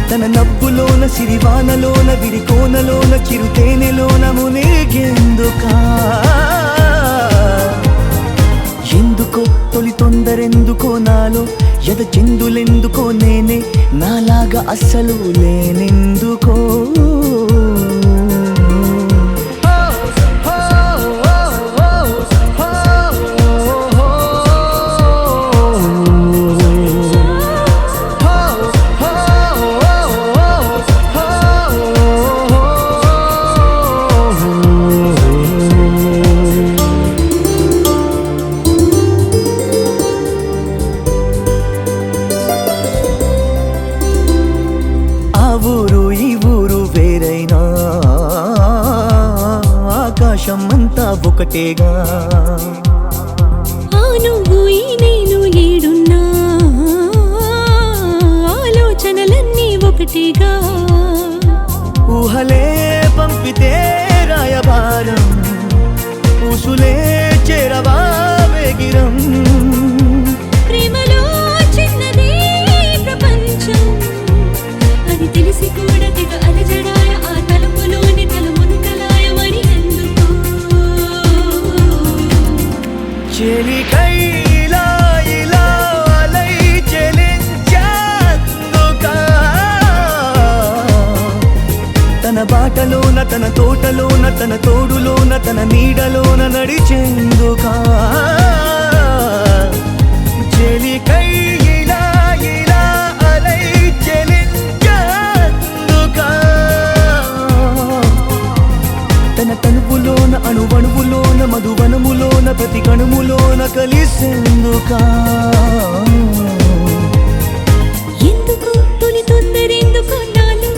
తన నవ్వులోన సిరివానలోన విడికోనలోన చిరుతేనెలోన మునిగేందుకా. ఎందుకో తొలి తొందరెందుకో నాలో, ఎద చిందులెందుకో నేనే, నాలాగా అస్సలు లేనెందుకో. ఆ ఊరు ఈ ఊరు వేరైనా ఆకాశం అంతా ఒకటేగా. ఆ నువ్వు ఈ నేను ఏడున్నా, ఆలోచనలన్నీ ఒకటిగా. ఊహలే పంపితే రాయబారం, ఊసులే చేరవా వేగిరం. ప్రేమలో చిన్నదే ప్రపంచం, అది తెలిసి కూడా తెగ అలజడాయ, ఆ తలుపులోని తలుముంతలాయ మరి ఎందుకో. చెలికై ఇలా ఇలా అలై చెలించాందుకా, తన బాటలోన తన తోటలోన తన తోడులోన తన నీడలోన నడిచేందుకా. చెలికై ఇలా ఇలా అలై చెలించాందుకా, తన తనువులోన అణువణువులోన మధువనములోన ప్రతి కణుములోన కలిసేందుకా. ఎందుకు తొలి తొందరెందుకో నాలో,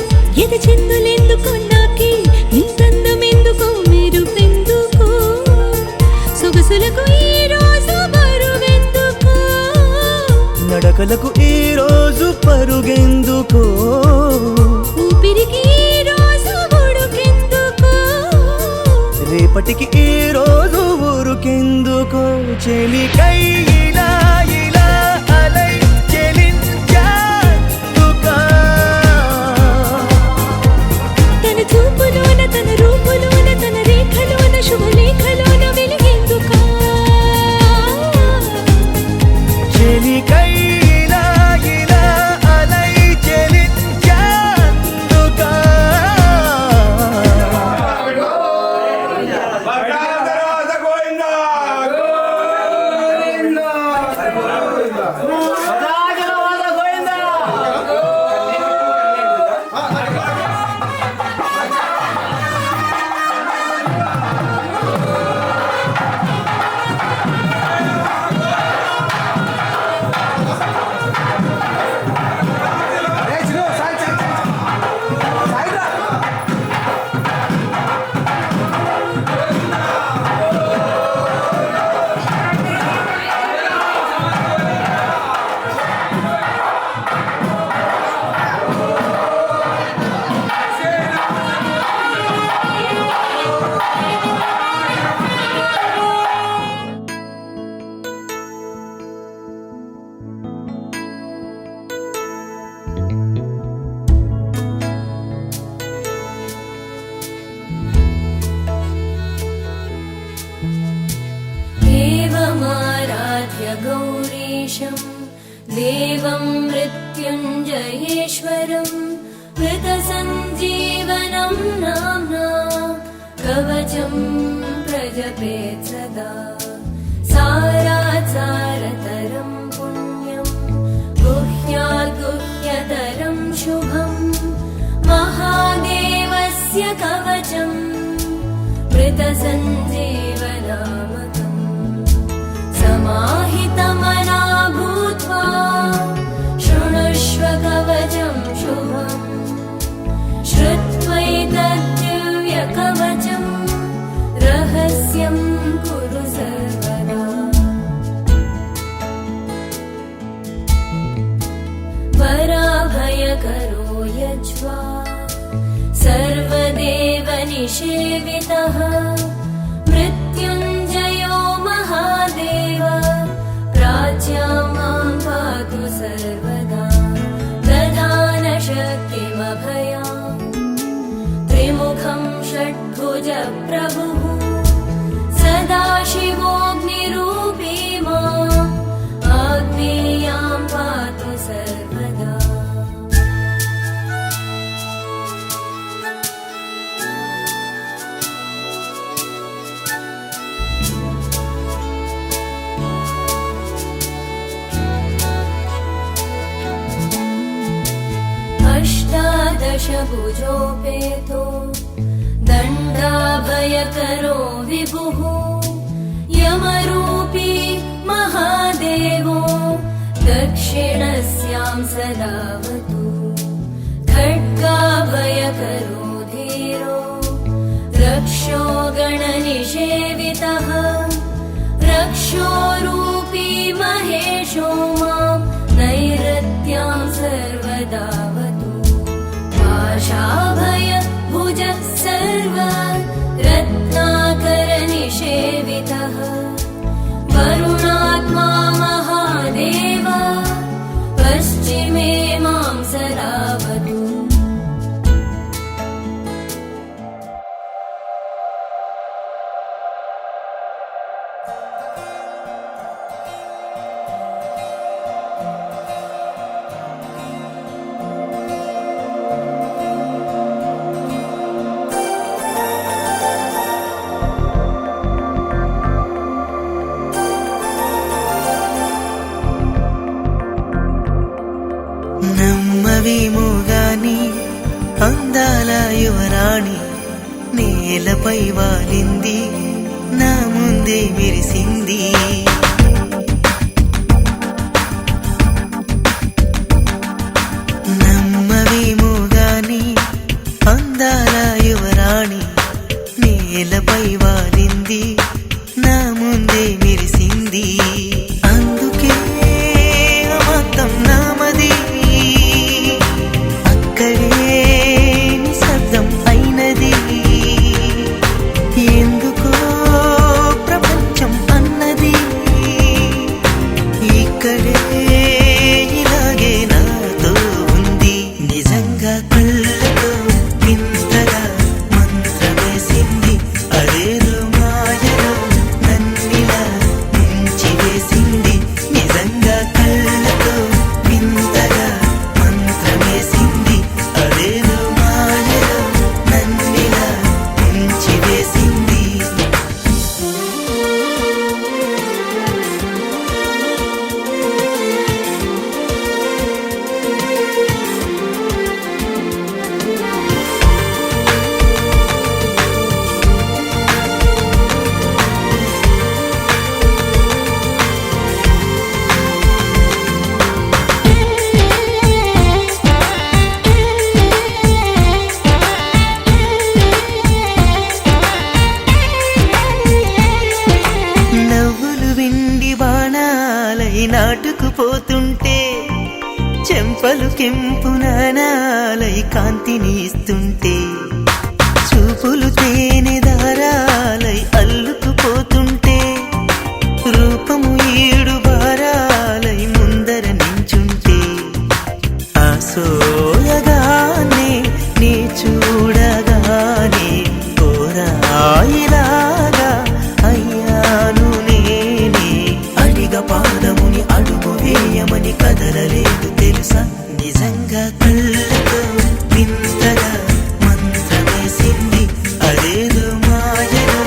ఎద చిందులెందుకో నాకే, ఇంతందమెందుకో మెరుపెందుకో, సొగసులకు ఈ రోజు బరువెందుకో, నడకలకు ఈ రోజు పరుగెందుకో, ఊపిరికి ఈ రోజు ఉడుకెందుకో, రేపటికి ఈ రోజు ఊరుకెందుకో. చెలికై ఇలా ఇలా అలై చెలించాందుకా, తన చూపులోన తన రూపులోన తన రేఖలోన శుభలేఖలోన వెలిగేందుకా. చెలికై ఇలా ఇలా అలై చెలించాందుకా. गौरीशं देवं मृत्युञ्जयेश्वरं मृतसञ्जीवनं नाम्ना कवचं प्रजपेत् सदा सारात् संसारतरं पुण्यं गुह्याद्गुह्यतरं शुभं महादेवस्य कवचम् मृतसञ्जीवनामकम् समाहितमना भूत्वा शृणुष्व कवचं शुभम् श्रुत्वैतद्दिव्यकवचं रहस्यं कुरु सर्वदा पराभयकरो यज्वा सर्वदेवनिषेवितः मृत्युञ्जयो महादेव प्राच्यां मां पातु सर्वदा ददानशक्तिमभयां त्रिमुखं षड्भुजप्रभुः सदाशिवोऽग्निरूपी माम् आग्नेयां पातु सर्वदा अष्टादशभुजोपेतो दण्डाभयकरो विभुः यमरूपी महादेवो दक्षिणस्यां सदावतु खड्गाभयकरो धीरो रक्षो गणनिषेवितः रक्षोरूपी महेशो मां नैरत्यां सर्वदावतु पाशाभय भुज सर्व रत्नाकरनिषेवितः वरुणात्मा महादेव पश्चिमे मां सदावतु నమ్మవేమో గాని అందాల యువరాణి నేలపై వాలింది నా ముందే మెరిసింది నమ్మవేమో గాని అందాల యువరాణి నేలపై వాలింది నా ముందే మెరిసింది అందుకే మొత్తం నామది అక్కడే నిశ్శబ్దం అయినది ఎందుకో ప్రపంచం అన్నది ఇక్కడే ఇలాగే నాతో ఉంది నిజంగా కళ్ళతో వింతగా మంత్రమేసింది అదేదో మాయలో నన్నిలా ముంచివేసింది నిజంగా కళ్ళతో వింతగా మంత్రమేసింది అదేదో మాయలో నన్నిలా ముంచివేసింది నవ్వులు విండి బాణాలై నాటుకుపోతుంటే చెంపలు కెంపు నాణాలై కాంతిని ఇస్తుంటే చూపులు తేనె దారాలై అల్లుకుపోతుంటే రూపము ఈడు బారాలై ముందర నించుంటే ఆసోయగానే నీ చూడగానే కోరాయిలాగా అయ్యాను నేనే అడిగ పాదముని అడుగు వేయమని కదలలేదు తెలుసా నిజంగా కళ్ళతో వింతగా మంత్రమేసింది అదేదో మాయలో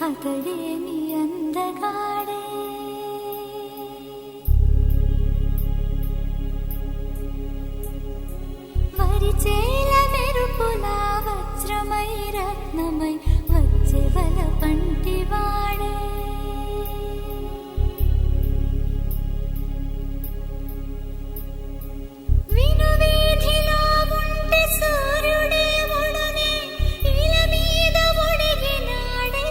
అతడే నీ అందగాడే. వరిచేల మెరుపులా వజ్రమై రత్నమై వచ్చెవల పంటివాడే. విను వీధిలో ఉంటే సూర్యుడే ముడునే ఇల మీద ఒడిగినాడే.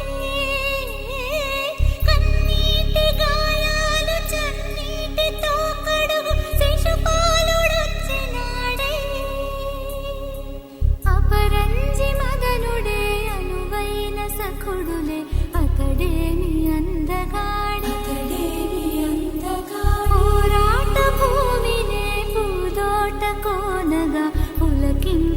కన్నీటి గాయాలు చన్నీటితో కడుగు శిశుపాలుడొచ్చినాడే. అపరంజి మదనుడే అనువైన సఖుడులే అతడే నీ అందగాడే. పోరాట భూమినే పూదోట కోనగా పులకింపజేసినాడే.